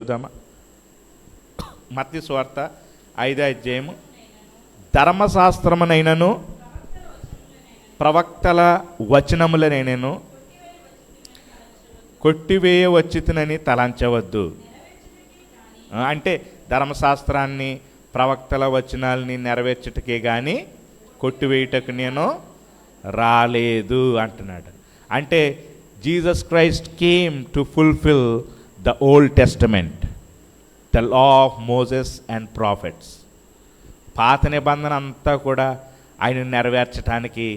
చదువుదామా? మత్తయి సువార్త 5వ అధ్యాయము. ధర్మశాస్త్రమునైనను ప్రవక్తల వచనములనైనను కొట్టివేయ వచ్చినని తలంచవద్దు. అంటే ధర్మశాస్త్రాన్ని ప్రవక్తల వచనాలని నెరవేర్చుటకే కానీ కొట్టివేయుటకు నేను రాలేదు అంటున్నాడు. అంటే Jesus Christ came to fulfil the old testament, the law of Moses and profits. పాత నిబంధన అంతా కూడా ఆయన నెరవేర్చడానికి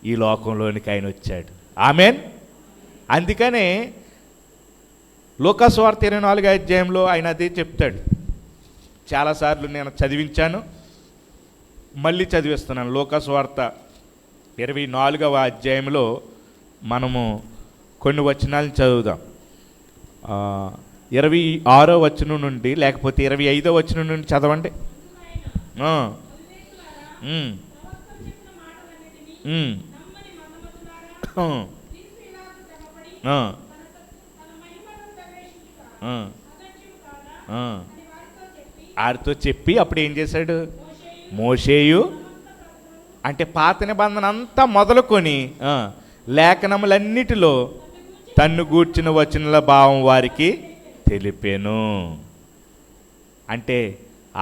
ఈ లోకంలోనికి ఆయన వచ్చాడు. ఆమెన్. అందుకనే లూకా సువార్త 24వ అధ్యాయంలో ఆయన అదే చెప్తాడు. చాలాసార్లు నేను చదివించాను, మళ్ళీ చదివిస్తున్నాను. లూకా సువార్త 24వ అధ్యాయంలో మనము కొన్ని వచనాలను చదువుదాం. 26వ వచనం నుండి లేకపోతే 25వ వచనం నుండి చదవండి. ఆడితో చెప్పి అప్పుడు ఏం చేశాడు? మోషేయు అంటే పాత నిబంధన అంతా మొదలుకొని లేఖనములన్నిటిలో తన్ను గూర్చిన వచనాల భావం వారికి తెలిపాను. అంటే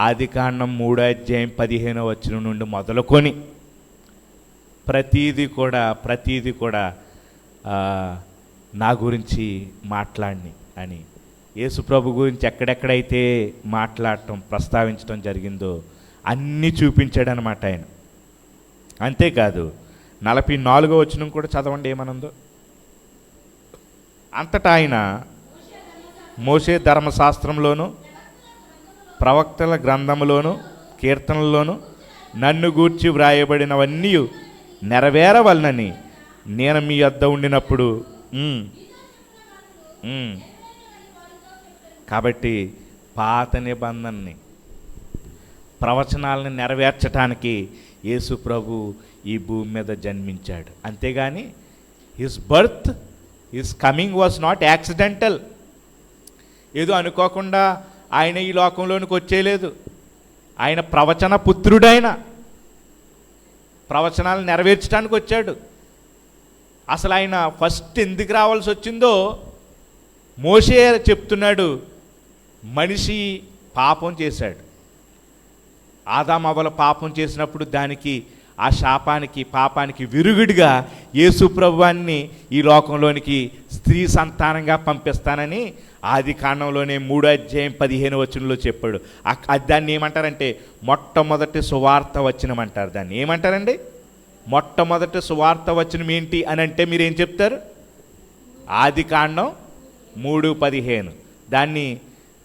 ఆదికాండం 3వ అధ్యాయం 15వ వచనం నుండి మొదలుకొని ప్రతీది కూడా నా గురించి మాట్లాడిని అని యేసుప్రభు గురించి ఎక్కడెక్కడైతే మాట్లాడటం ప్రస్తావించడం జరిగిందో అన్నీ చూపించాడనమాట ఆయన. అంతేకాదు 44వ వచనం కూడా చదవండి ఏమనుందో. అంతటా ఆయన మోషే ధర్మశాస్త్రంలోను ప్రవక్తల గ్రంథములోను కీర్తనల్లోను నన్ను గూర్చి వ్రాయబడినవన్నీ నెరవేరవలనని నేను మీ వద్ద ఉండినప్పుడు. కాబట్టి పాత నిబంధనని ప్రవచనాలను నెరవేర్చడానికి యేసు ప్రభు ఈ భూమి మీద జన్మించాడు. అంతేగాని his birth, his coming was not accidental. ఏదో అనుకోకుండా ఆయన ఈ లోకంలోనికి వచ్చేయలేదు. ఆయన ప్రవచన పుత్రుడైన ప్రవచనాలు నెరవేర్చడానికి వచ్చాడు. అసలు ఆయన ఫస్ట్ ఎందుకు రావాల్సి వచ్చిందో మోషే చెప్తున్నాడు. మనిషి పాపం చేశాడు. ఆదాము అవ్వల పాపం చేసినప్పుడు దానికి ఆ శాపానికి పాపానికి విరుగుడిగా యేసు ప్రభువాన్ని ఈ లోకంలోనికి స్త్రీ సంతానంగా పంపిస్తానని ఆది కాండంలోనే 3వ అధ్యాయం 15వ వచనంలో చెప్పాడు. దాన్ని ఏమంటారంటే మొట్టమొదటి సువార్త వచనం అంటారు. దాన్ని ఏమంటారండి? మొట్టమొదటి సువార్త వచనం ఏంటి అని అంటే మీరేం చెప్తారు? ఆది కాండం 3:15. దాన్ని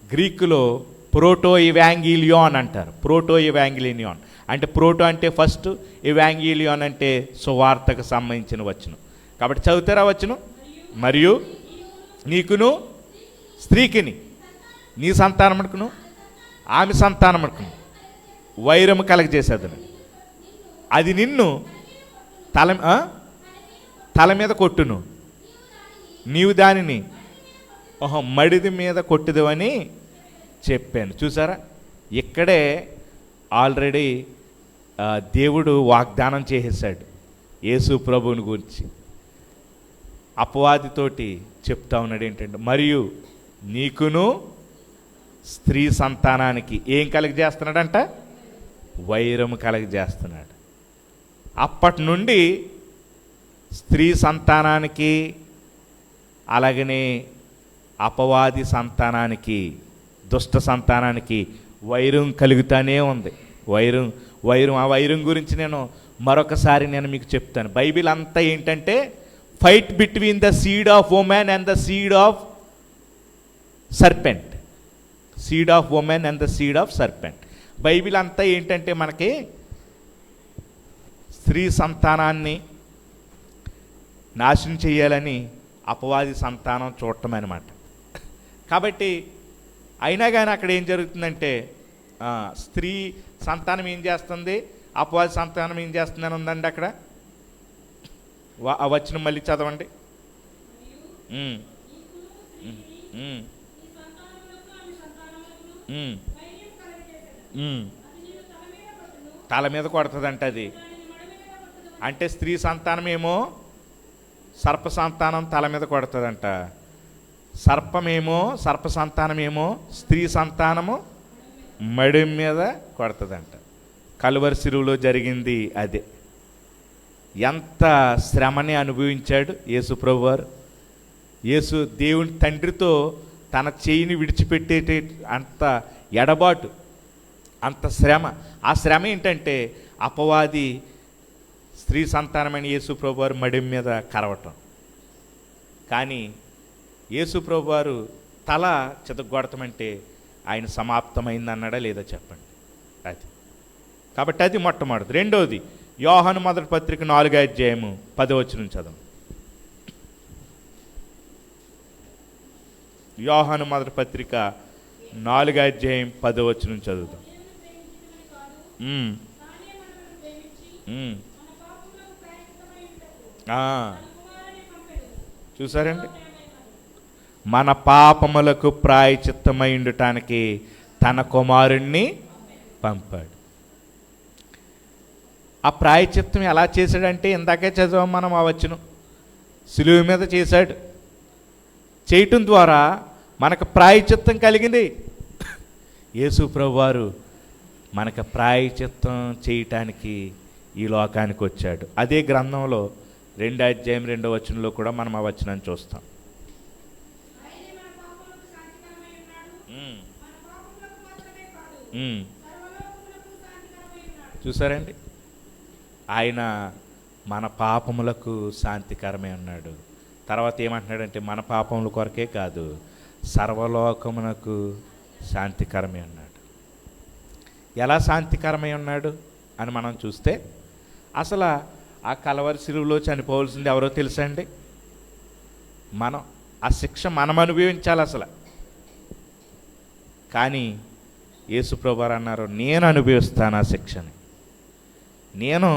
గ్రీకులో ప్రోటో ఇవాంగిలియోన్ అంటారు. ప్రోటో ఇవాంగిలియోన్ అంటే ప్రోటో అంటే ఫస్ట్, ఇవాంగిలియోన్ అంటే సువార్తకు సంబంధించిన వచనం. కాబట్టి చదువుతారా వచనం? మరియు నీకును స్త్రీకిని నీ సంతానమునకును ఆమె సంతానమునకును వైరము కలగజేసేదను. అది నిన్ను తల మీద కొట్టును, నీవు దానిని మడిది మీద కొట్టుదు అని చెప్పాను. చూసారా, ఇక్కడే ఆల్రెడీ దేవుడు వాగ్దానం చేసేసాడు యేసు ప్రభువుని గురించి. అపవాదితోటి చెప్తా ఉన్నాడు ఏంటంటే, మరియు నీకును స్త్రీ సంతానానికి ఏం కలగజేస్తున్నాడంట? వైరము కలగజేస్తున్నాడు. అప్పటి నుండి స్త్రీ సంతానానికి అలాగనే అపవాది సంతానానికి దుష్ట సంతానానికి వైరం కలుగుతానే ఉంది. ఆ వైరం గురించి నేను మరొకసారి మీకు చెప్తాను. బైబిల్ అంతా ఏంటంటే fight between the seed of women and the seed of serpent. Seed of women and the seed of serpent. Bible అంతా ఏంటంటే మనకి స్త్రీ సంతానాన్ని నాశనం చేయాలని అపవాది సంతానం చూడటం అన్నమాట. కాబట్టి అయినా కానీ అక్కడ ఏం జరుగుతుందంటే స్త్రీ సంతానం ఏం చేస్తుంది, అపవాది సంతానం ఏం చేస్తుందని ఉందండి అక్కడ. వచ్చిన మళ్ళీ చదవండి. ఉమ్, ఉమ్. తల మీద కొడుతుందంట అది. అంటే స్త్రీ సంతానమేమో సర్ప సంతానం తల మీద కొడుతుందంట, సర్ప సంతానమేమో స్త్రీ సంతానము మడి మీద కొడుతుందంట. కలువరి శిలువలో జరిగింది అదే. ఎంత శ్రమని అనుభవించాడు యేసు ప్రభువారు. యేసు దేవుని తండ్రితో తన చేయిని విడిచిపెట్టే అంత ఎడబాటు, అంత శ్రమ. ఆ శ్రమ ఏంటంటే అపవాది స్త్రీ సంతానమైన యేసు ప్రభువారు మడి మీద కరవటం. కానీ యేసు ప్రభువారు తల చితగొడతామంటే ఆయన సమాప్తమైందన్నాడా లేదా చెప్పండి. అది కాబట్టి అది మొట్టమొదటి. రెండవది యోహాను మొదటి పత్రిక 4వ అధ్యాయము 10వ వచనం చదవం. యోహాను మొదటి పత్రిక 4వ అధ్యాయం 10వ వచనం చదువుతాం. చూసారండి, మన పాపములకు ప్రాయచిత్తమై ఉండటానికి తన కుమారుణ్ణి పంపాడు. ఆ ప్రాయచిత్తం ఎలా చేశాడంటే ఇందాకే చదివాం మనం ఆ వచనం. సిలువ మీద చేశాడు. చేయటం ద్వారా మనకు ప్రాయచిత్తం కలిగింది. యేసు ప్రభువారు మనకు ప్రాయచిత్తం చేయటానికి ఈ లోకానికి వచ్చాడు. అదే గ్రంథంలో 2వ అధ్యాయం 2వ వచనంలో కూడా మనం ఆ వచనాన్ని చూస్తాం. చూసారండి, ఆయన మన పాపములకు శాంతికరమే అన్నాడు. తర్వాత ఏమంటున్నాడంటే మన పాపముల కొరకే కాదు, సర్వలోకమునకు శాంతికరమే అన్నాడు. ఎలా శాంతికరమై ఉన్నాడు అని మనం చూస్తే, అసలు ఆ కలవరి శిలువలో చనిపోవాల్సింది ఎవరో తెలుసా అండి? మనం. ఆ శిక్ష మనం అనుభవించాలి అసలు. కానీ యేసు ప్రభువారు అన్నారు, నేను అనుభవిస్తాను ఆ శిక్షని, నేను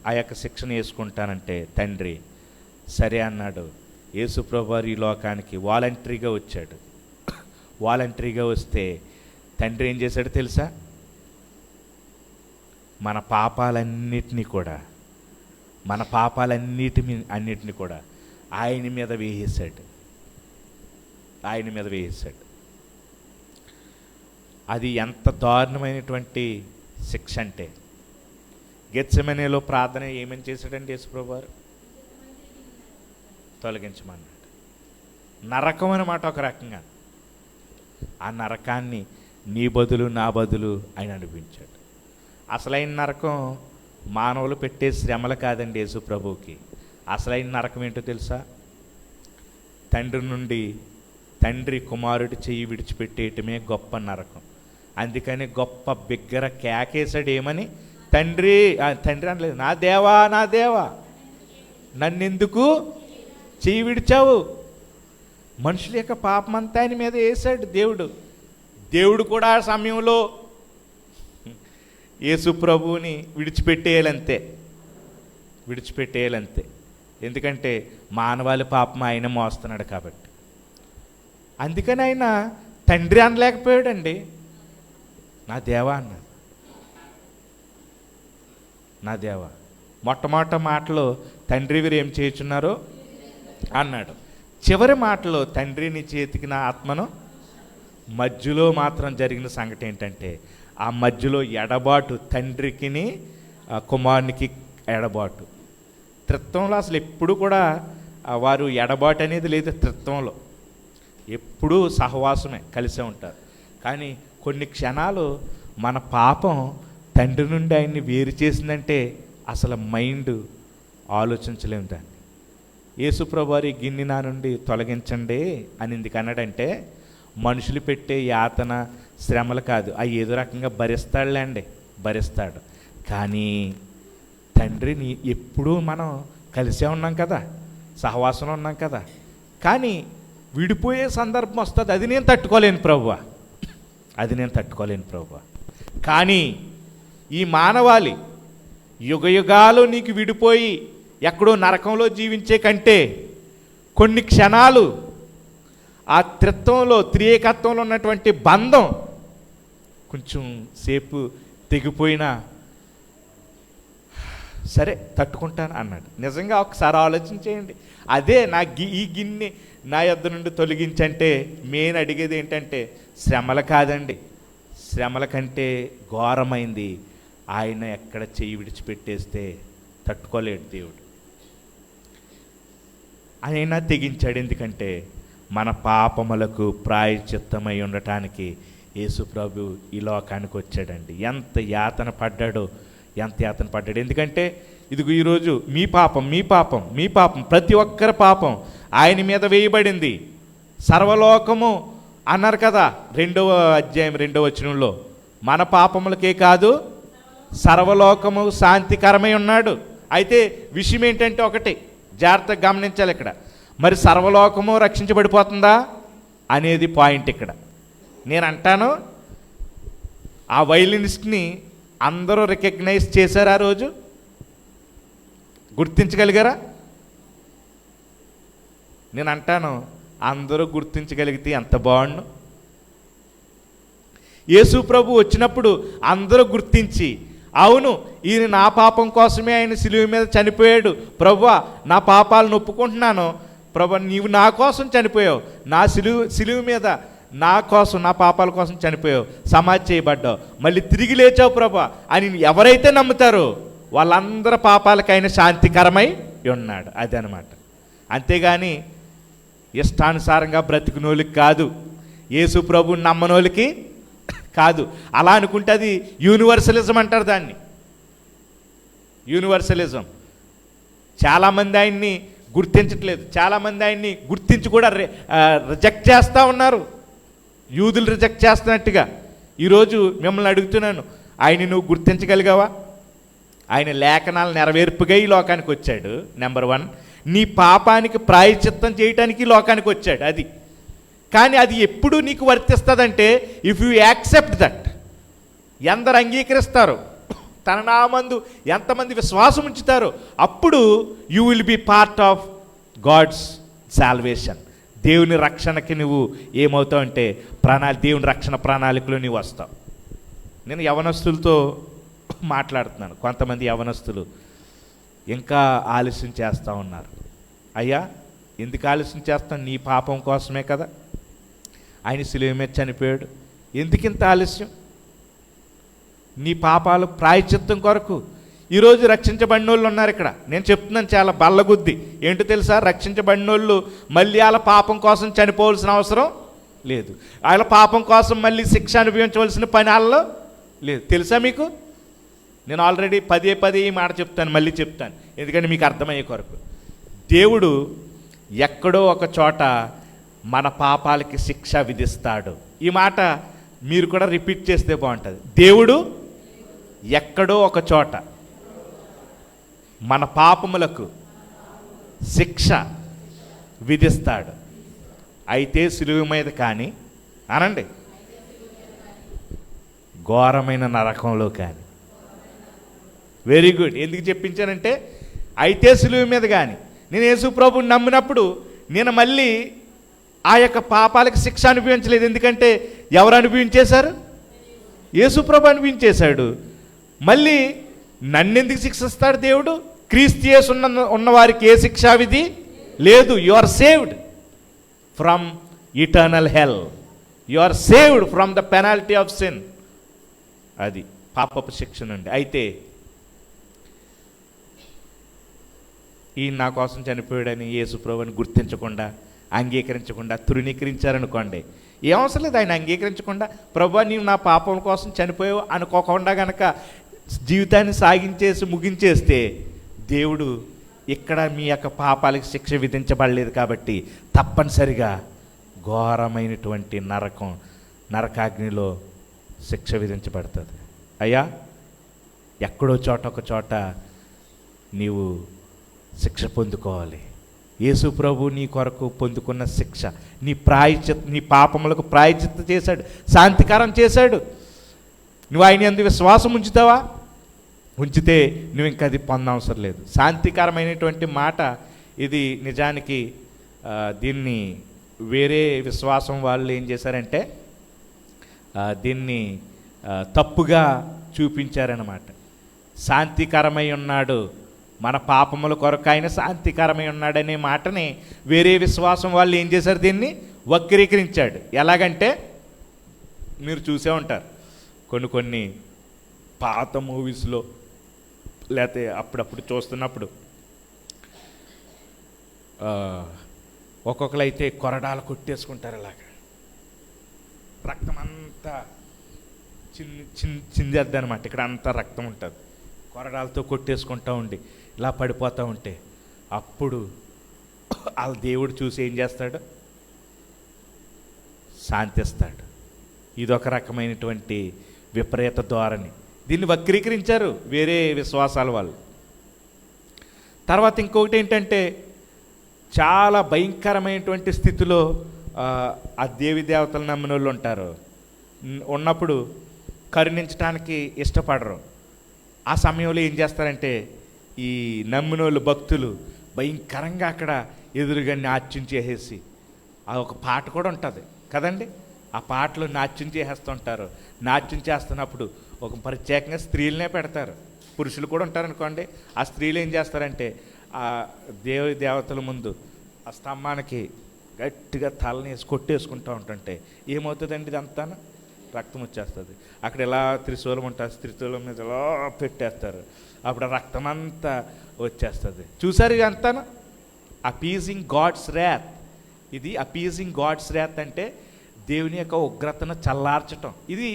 ఆ యొక్క శిక్షను వేసుకుంటానంటే తండ్రి సరే అన్నాడు. యేసు ప్రభువారు ఈ లోకానికి వాలంటరీగా వచ్చాడు. వాలంటరీగా వస్తే తండ్రి ఏం చేశాడు తెలుసా? మన పాపాలన్నిటినీ కూడా ఆయన మీద వేసేశాడు. అది ఎంత దారుణమైనటువంటి శిక్ష అంటే, గెత్సెమనేలో ప్రార్థన ఏమని చేశాడండి యేసుప్రభువారు? తొలగించమన్నాడు. నరకం అన్నమాట ఒక రకంగా. ఆ నరకాన్ని నీ బదులు నా బదులు ఆయన అనిపించాడు. అసలైన నరకం మానవులు పెట్టే శ్రమలు కాదండి యేసు ప్రభువుకి. అసలైన నరకం ఏంటో తెలుసా? తండ్రి కుమారుడి చెయ్యి విడిచిపెట్టేయటమే గొప్ప నరకం. అందుకని గొప్ప బిగ్గర కేకేశాడు. ఏమని? తండ్రి అనలేదు, నా దేవా నన్నెందుకు చెయ్యి విడిచావు? మనుషుల యొక్క పాపమంతా ఆయన మీద వేశాడు దేవుడు కూడా ఆ సమయంలో యేసు ప్రభువుని విడిచిపెట్టేయాలంతే. ఎందుకంటే మానవాళి పాపం ఆయన మోస్తున్నాడు కాబట్టి. అందుకని ఆయన తండ్రి అనలేకపోయాడండి, నా దేవా అన్నాడు. నా దేవా. మొట్టమొదటి మాటలో తండ్రి వీరు ఏం చేయుచున్నారో అన్నాడు. చివరి మాటలో తండ్రి నీ చేతికి నా ఆత్మను. మధ్యలో మాత్రం జరిగిన సంగతి ఏంటంటే, ఆ మధ్యలో ఎడబాటు, తండ్రికిని కుమారునికి ఎడబాటు. త్రిత్వంలో అసలు ఎప్పుడు కూడా వారు ఎడబాటు అనేది లేదు. త్రిత్వంలో ఎప్పుడూ సహవాసమే, కలిసే ఉంటారు. కానీ కొన్ని క్షణాలు మన పాపం తండ్రి నుండి ఆయన్ని వేరు చేసిందంటే అసలు మైండ్ ఆలోచించలేము దాన్ని. యేసుప్రభువారు ఈ గిన్నె నా నుండి తొలగించండి అని ఎందుకు అన్నాడంటే, మనుషులు పెట్టే యాతన శ్రమలు కాదు, అవి ఏదో రకంగా భరిస్తాడు. కానీ తండ్రిని ఎప్పుడూ మనం కలిసే ఉన్నాం కదా, సహవాసంలో ఉన్నాం కదా. కానీ విడిపోయే సందర్భం వస్తుంది, అది నేను తట్టుకోలేను ప్రభువా. కానీ ఈ మానవాళి యుగయుగాలు నీకు విడిపోయి ఎక్కడో నరకంలో జీవించే కంటే కొన్ని క్షణాలు ఆ త్రిత్వంలో, త్రియేకత్వంలో ఉన్నటువంటి బంధం కొంచెం సేపు తెగిపోయినా సరే తట్టుకుంటాను అన్నాడు. నిజంగా ఒకసారి ఆలోచన చేయండి. అదే ఈ గిన్నె నా యొద్ద నుండి తొలగించంటే మెయిన్ అడిగేది ఏంటంటే శ్రమలు కాదండి. శ్రమల కంటే ఘోరమైంది ఆయన ఎక్కడ చెయ్యి విడిచిపెట్టేస్తే తట్టుకోలేడు దేవుడు. ఆయన తెగించాడు. ఎందుకంటే మన పాపములకు ప్రాయశ్చిత్తమై ఉండటానికి యేసు ప్రభు ఈ లోకానికి వచ్చాడండి. ఎంత యాతన పడ్డాడో. ఎందుకంటే ఇదిగో ఈరోజు మీ పాపం ప్రతి ఒక్కరి పాపం ఆయన మీద వేయబడింది. సర్వలోకము అన్నారు కదా 2వ అధ్యాయం 2వ వచనంలో, మన పాపములకే కాదు సర్వలోకము శాంతికరమై ఉన్నాడు. అయితే విషయం ఏంటంటే ఒకటి జాగ్రత్తగా గమనించాలి ఇక్కడ. మరి సర్వలోకము రక్షించబడిపోతుందా అనేది పాయింట్ ఇక్కడ. నేను అంటాను, ఆ వైలినిస్ట్ని అందరూ రికగ్నైజ్ చేశారు. ఆ రోజు గుర్తించగలిగారా? నేను అంటాను, అందరూ గుర్తించగలిగితే ఎంత బాగుండు. యేసు ప్రభు వచ్చినప్పుడు అందరూ గుర్తించి, అవును ఈయన నా పాపం కోసమే ఆయన సిలువ మీద చనిపోయాడు, ప్రభువా నా పాపాలను ఒప్పుకుంటున్నాను, ప్రభు నీవు నా కోసం చనిపోయావు, నా సిలువ మీద నా కోసం నా పాపాల కోసం చనిపోయావు, సమాధి చేయబడ్డావు, మళ్ళీ తిరిగి లేచావు ప్రభా అని ఎవరైతే నమ్ముతారో వాళ్ళందరి పాపాలకైనా శాంతికరమై ఉన్నాడు. అదే అనమాట. అంతేగాని ఇష్టానుసారంగా బ్రతికినోళ్ళకి కాదు, యేసు ప్రభుని నమ్మనోళ్ళకి కాదు. అలా అనుకుంటే అది యూనివర్సలిజం అంటారు దాన్ని. యూనివర్సలిజం. చాలామంది ఆయన్ని గుర్తించట్లేదు, చాలామంది ఆయన్ని గుర్తించి కూడా రిజెక్ట్ చేస్తూ ఉన్నారు, యూదులు రిజెక్ట్ చేస్తున్నట్టుగా. ఈరోజు మిమ్మల్ని అడుగుతున్నాను, ఆయన్ని నువ్వు గుర్తించగలిగావా? ఆయన లేఖనాలు నెరవేర్పుగా ఈ లోకానికి వచ్చాడు. నెంబర్ 1, నీ పాపానికి ప్రాయశ్చిత్తం చేయటానికి లోకానికి వచ్చాడు. అది కానీ అది ఎప్పుడు నీకు వర్తిస్తుందంటే ఇఫ్ యూ యాక్సెప్ట్ దట్. ఎందరు అంగీకరిస్తారో, తన నామందు ఎంతమంది విశ్వాసం ఉంచుతారో అప్పుడు you will be part of God's salvation. దేవుని రక్షణకి నువ్వు ఏమవుతావు అంటే దేవుని రక్షణ ప్రణాళికలో నువ్వు వస్తావు. నేను యవనస్తులతో మాట్లాడుతున్నాను. కొంతమంది యవనస్తులు ఇంకా ఆలస్యం చేస్తూ ఉన్నారు. అయ్యా ఎందుకు ఆలస్యం చేస్తాను? నీ పాపం కోసమే కదా ఆయన సిలువ మీద చనిపోయాడు, ఎందుకింత ఆలస్యం? నీ పాపాలు ప్రాయశ్చిత్తం కొరకు. ఈరోజు రక్షించబడిన వాళ్ళు ఉన్నారు ఇక్కడ. నేను చెప్తున్నాను చాలా బల్లగుద్ది. ఏంటో తెలుసా? రక్షించబడిన వాళ్ళు మళ్ళీ వాళ్ళ పాపం కోసం చనిపోవాల్సిన అవసరం లేదు, వాళ్ళ పాపం కోసం మళ్ళీ శిక్ష అనుభవించవలసిన పని వాళ్ళలో లేదు. తెలుసా మీకు? నేను ఆల్రెడీ పదే ఈ మాట చెప్తాను, మళ్ళీ చెప్తాను, ఎందుకంటే మీకు అర్థమయ్యే కొరకు. దేవుడు ఎక్కడో ఒక చోట మన పాపాలకి శిక్ష విధిస్తాడు. ఈ మాట మీరు కూడా రిపీట్ చేస్తే బాగుంటుంది. దేవుడు ఎక్కడో ఒక చోట మన పాపములకు శిక్ష విధిస్తాడు. అయితే సిలువ మీద కానీ అనండి, ఘోరమైన నరకంలో కానీ. Very good. ఎందుకు చెప్పించానంటే అయితే సిలువ మీద కానీ నేను యేసు ప్రభువుని నమ్మినప్పుడు నేను మళ్ళీ ఆ యొక్క పాపాలకు శిక్ష అనుభవించలేదు. ఎందుకంటే ఎవరు అనుభవించేశారు? యేసు ప్రభు అనుభవించేశాడు. మళ్ళీ నన్నెందుకు శిక్షిస్తాడు దేవుడు? క్రీస్తు యేసు ఉన్నవారికి ఏ శిక్షా విధి లేదు. You are saved from eternal hell. You are saved from the penalty of sin. అది పాపపు శిక్ష నుండి. అయితే ఈయన నా కోసం చనిపోయాడని యేసు ప్రభువుని గుర్తించకుండా, అంగీకరించకుండా తృణీకరించారనుకోండి, ఏ అవసరం లేదు. ఆయన అంగీకరించకుండా ప్రభువా నీవు నా పాపం కోసం చనిపోయావు అనుకోకుండా కనుక జీవితాన్ని ముగించేస్తే దేవుడు ఇక్కడ మీ యొక్క పాపాలకు శిక్ష విధించబడలేదు కాబట్టి తప్పనిసరిగా ఘోరమైనటువంటి నరకాగ్నిలో శిక్ష విధించబడుతుంది. అయ్యా ఎక్కడో ఒక చోట నీవు శిక్ష పొందుకోవాలి. యేసు ప్రభు నీ కొరకు పొందుకున్న శిక్ష, నీ పాపములకు ప్రాయశ్చిత్తం చేశాడు, శాంతికరం చేశాడు. నువ్వు ఆయన యందు విశ్వాసం ఉంచుతావా? ఉంచితే నువ్వు ఇంకా అది పొందవసరం లేదు. శాంతికరమైనటువంటి మాట ఇది. నిజానికి దీన్ని వేరే విశ్వాసం వాళ్ళు ఏం చేశారంటే దీన్ని తప్పుగా చూపించారన్నమాట. శాంతికరమై ఉన్నాడు, మన పాపముల కొరకు ఆయన శాంతికరమై ఉన్నాడనే మాటని వేరే విశ్వాసం వాళ్ళు ఏం చేశారు, దీన్ని వక్రీకరించాడు. ఎలాగంటే మీరు చూసే ఉంటారు కొన్ని పాత మూవీస్లో, లేకపోతే అప్పుడప్పుడు చూస్తున్నప్పుడు ఒక్కొక్కరు అయితే కొరడాలు కొట్టేసుకుంటారు, అలాగా రక్తం అంతా చిందేద్ది అనమాట. ఇక్కడ అంతా రక్తం ఉంటుంది, కొరడాలతో కొట్టేసుకుంటూ ఉండి ఇలా పడిపోతూ ఉంటే అప్పుడు వాళ్ళ దేవుడు చూసి ఏం చేస్తాడు, శాంతిస్తాడు. ఇదొక రకమైనటువంటి విపరీత ధోరణి. దీన్ని వక్రీకరించారు వేరే విశ్వాసాల వాళ్ళు. తర్వాత ఇంకొకటి ఏంటంటే, చాలా భయంకరమైనటువంటి స్థితిలో ఆ దేవి దేవతలు నమ్మిన వాళ్ళు ఉంటారు. ఉన్నప్పుడు కరుణించడానికి ఇష్టపడరు. ఆ సమయంలో ఏం చేస్తారంటే, ఈ నమ్మినోళ్ళు భక్తులు భయంకరంగా అక్కడ ఎదురుగా నాట్యం చేసేసి, ఆ ఒక పాట కూడా ఉంటుంది కదండి, ఆ పాటలు నాట్యం చేసేస్తుంటారు. నాట్యం చేస్తున్నప్పుడు ఒక ప్రత్యేకంగా స్త్రీలనే పెడతారు, పురుషులు కూడా ఉంటారనుకోండి. ఆ స్త్రీలు ఏం చేస్తారంటే, ఆ దేవతల ముందు ఆ స్తంభానికి గట్టిగా తలనేసి కొట్టేసుకుంటూ ఉంటుంటే ఏమవుతుందండి, ఇదంతా రక్తం వచ్చేస్తుంది. అక్కడ ఎలా త్రిశూలం ఉంటుంది, త్రిశూలం మీద ఎలా పెట్టేస్తారు, అప్పుడు రక్తం అంతా వచ్చేస్తుంది. చూసారు ఇదంతా అపీజింగ్ గాడ్స్ ర్యాత్. ఇది అపీజింగ్ గాడ్స్ ర్యాత్ అంటే దేవుని యొక్క ఉగ్రతను చల్లార్చటం. ఇది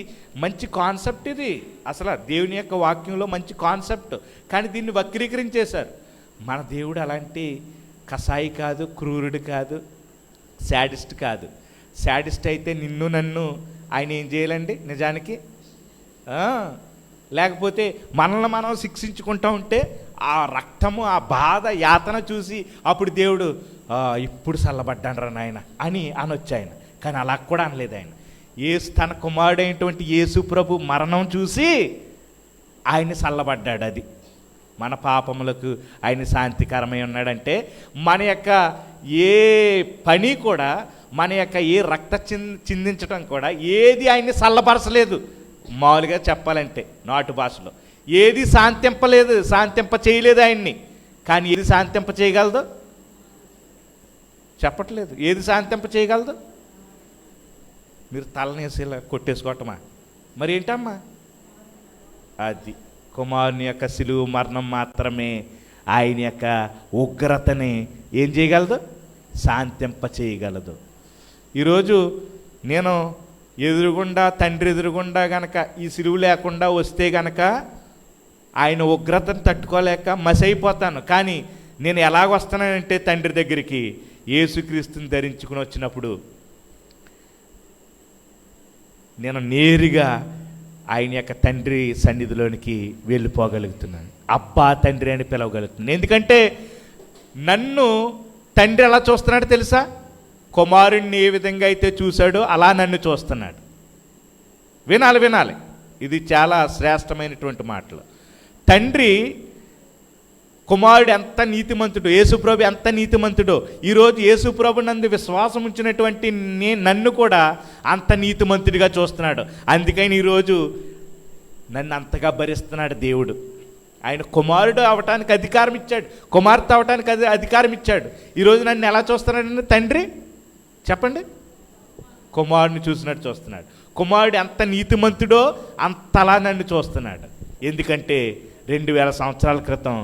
మంచి కాన్సెప్ట్, ఇది అసలు దేవుని యొక్క వాక్యంలో మంచి కాన్సెప్ట్. కానీ దీన్ని వక్రీకరించేశారు. మన దేవుడు అలాంటి కసాయి కాదు, క్రూరుడు కాదు, శాడిస్ట్ కాదు. శాడిస్ట్ అయితే నిన్ను నన్ను ఆయన ఏం చేయాలండి నిజానికి, లేకపోతే మనల్ని మనం శిక్షించుకుంటూ ఉంటే ఆ రక్తము, ఆ బాధ, యాతన చూసి అప్పుడు దేవుడు ఇప్పుడు చల్లబడ్డాను నాయన అని అనొచ్చు ఆయన. కానీ అలా కూడా అనలేదు ఆయన. తన కుమారుడైనటువంటి యేసు ప్రభు మరణం చూసి ఆయన చల్లబడ్డాడు. అది మన పాపములకు ఆయన శాంతికరమై ఉన్నాడంటే, మన యొక్క ఏ పని కూడా, మన యొక్క ఏ రక్త చిందించడం కూడా ఏది ఆయన్ని చల్లపరచలేదు. మామూలుగా చెప్పాలంటే నాటు భాషలో ఏది శాంతింప చేయలేదు ఆయన్ని. కానీ ఏది శాంతింప చేయగలదు చెప్పట్లేదు. ఏది శాంతింప చేయగలదు? మీరు తలనేసి ఇలా కొట్టేసుకోవటమా? మరి ఏంటమ్మా అది? కుమారుని యొక్క శిలువ మరణం మాత్రమే ఆయన యొక్క ఉగ్రతని ఏం చేయగలదు, శాంతింప చేయగలదు. ఈరోజు నేను ఎదురుగుండా, తండ్రి ఎదురుగుండా గనక ఈ శిలువ లేకుండా వస్తే గనక ఆయన ఉగ్రతను తట్టుకోలేక మసైపోతాను. కానీ నేను ఎలాగొస్తానంటే తండ్రి దగ్గరికి యేసుక్రీస్తుని ధరించుకుని వచ్చినప్పుడు నేను నేరుగా ఆయన యొక్క తండ్రి సన్నిధిలోనికి వెళ్ళిపోగలుగుతున్నాను. అబ్బా తండ్రి అని పిలవగలుగుతున్నాను. ఎందుకంటే నన్ను తండ్రి ఎలా చూస్తున్నాడు తెలుసా? కుమారుణ్ణి ఏ విధంగా అయితే చూశాడో అలా నన్ను చూస్తున్నాడు. వినాలి, ఇది చాలా శ్రేష్టమైనటువంటి మాటలు. తండ్రి కుమారుడు ఎంత నీతిమంతుడు, యేసుప్రభు ఎంత నీతిమంతుడో, ఈరోజు యేసుప్రభు నందు విశ్వాసం ఉంచినటువంటి నన్ను కూడా అంత నీతిమంతుడిగా చూస్తున్నాడు. అందుకని ఈరోజు నన్ను అంతగా భరిస్తున్నాడు దేవుడు. ఆయన కుమారుడు అవటానికి అధికారం ఇచ్చాడు, కుమార్తె అవటానికి అధికారం ఇచ్చాడు. ఈరోజు నన్ను ఎలా చూస్తున్నాడండి తండ్రి చెప్పండి? కుమారుడిని చూసినట్టు చూస్తున్నాడు. కుమారుడు ఎంత నీతిమంతుడో అంతలా నన్ను చూస్తున్నాడు. ఎందుకంటే 2000 సంవత్సరాల క్రితం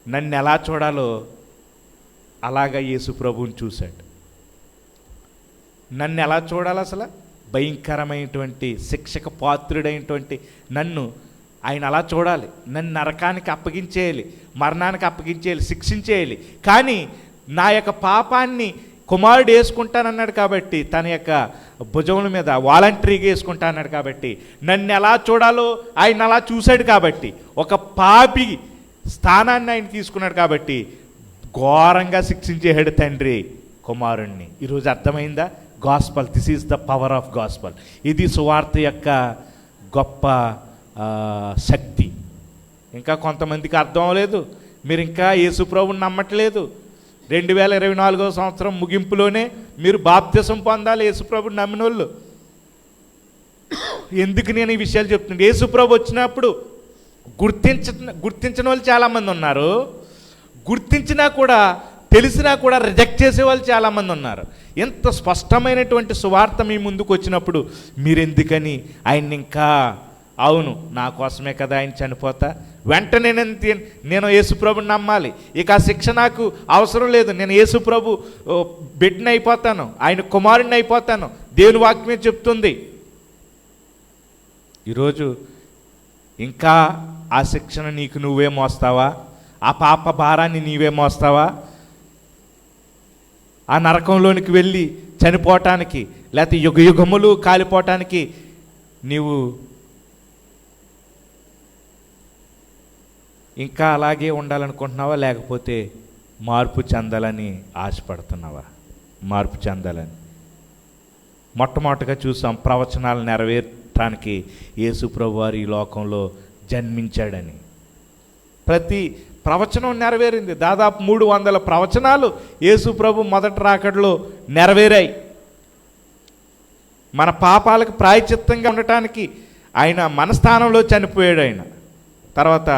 నన్ను ఎలా చూడాలో అలాగా యేసు ప్రభువుని చూశాడు. నన్ను ఎలా చూడాలి అసలు? భయంకరమైనటువంటి శిక్షకు పాత్రుడైనటువంటి నన్ను ఆయన అలా చూడాలి. నన్ను నరకానికి అప్పగించేయాలి, మరణానికి అప్పగించేయాలి, శిక్షించేయాలి. కానీ నా యొక్క పాపాన్ని కుమారుడు వేసుకుంటానన్నాడు కాబట్టి, తన యొక్క భుజముల మీద వాలంటరీగా వేసుకుంటా అన్నాడు కాబట్టి, నన్ను ఎలా చూడాలో ఆయన అలా చూశాడు కాబట్టి, ఒక పాపి స్థానాన్ని ఆయన తీసుకున్నాడు కాబట్టి ఘోరంగా శిక్షించేసాడు తండ్రి కుమారుణ్ణి. ఈరోజు అర్థమైందా? Gospel, this is the power of gospel. ఇది సువార్త యొక్క గొప్ప శక్తి. ఇంకా కొంతమందికి అర్థం అవ్వలేదు. మీరు ఇంకా యేసుప్రభుని నమ్మట్లేదు. 2024 సంవత్సరం ముగింపులోనే మీరు బాప్తిసం పొందాలి. యేసుప్రభుని నమ్మిన వాళ్ళు ఎందుకు నేను ఈ విషయాలు చెప్తున్నాను? యేసుప్రభు వచ్చినప్పుడు గుర్తించిన వాళ్ళు చాలామంది ఉన్నారు, గుర్తించినా కూడా తెలిసినా కూడా రిజెక్ట్ చేసే వాళ్ళు చాలామంది ఉన్నారు. ఎంత స్పష్టమైనటువంటి సువార్త మీ ముందుకు వచ్చినప్పుడు మీరెందుకని ఆయన్ని ఇంకా, అవును నా కోసమే కదా ఆయన చనిపోతా, వెంటనే నేను యేసుప్రభుని నమ్మాలి, ఇక ఆ శిక్ష నాకు అవసరం లేదు, నేను యేసుప్రభు బిడ్డని అయిపోతాను, ఆయన కుమారుడిని అయిపోతాను, దేవుని వాక్యమే చెప్తుంది. ఈరోజు ఇంకా ఆ శిక్షను నీకు నువ్వే మోస్తావా? ఆ పాప భారాన్ని నీవే మోస్తావా? ఆ నరకంలోనికి వెళ్ళి చనిపోవటానికి, లేకపోతే యుగ యుగములు కాలిపోవటానికి నీవు ఇంకా అలాగే ఉండాలనుకుంటున్నావా? లేకపోతే మార్పు చెందాలని ఆశపడుతున్నావా? మార్పు చెందాలని. మొట్టమొదటిగా చూసాం, ప్రవచనాలు నెరవేర్చడానికి యేసుప్రభు వారు ఈ లోకంలో జన్మించాడని. ప్రతి ప్రవచనం నెరవేరింది. దాదాపు 300 ప్రవచనాలు యేసుప్రభు మొదటి రాకడలో నెరవేరాయి. మన పాపాలకు ప్రాయశ్చిత్తంగా ఉండటానికి ఆయన మన స్థానంలో చనిపోయాడు ఆయన. తర్వాత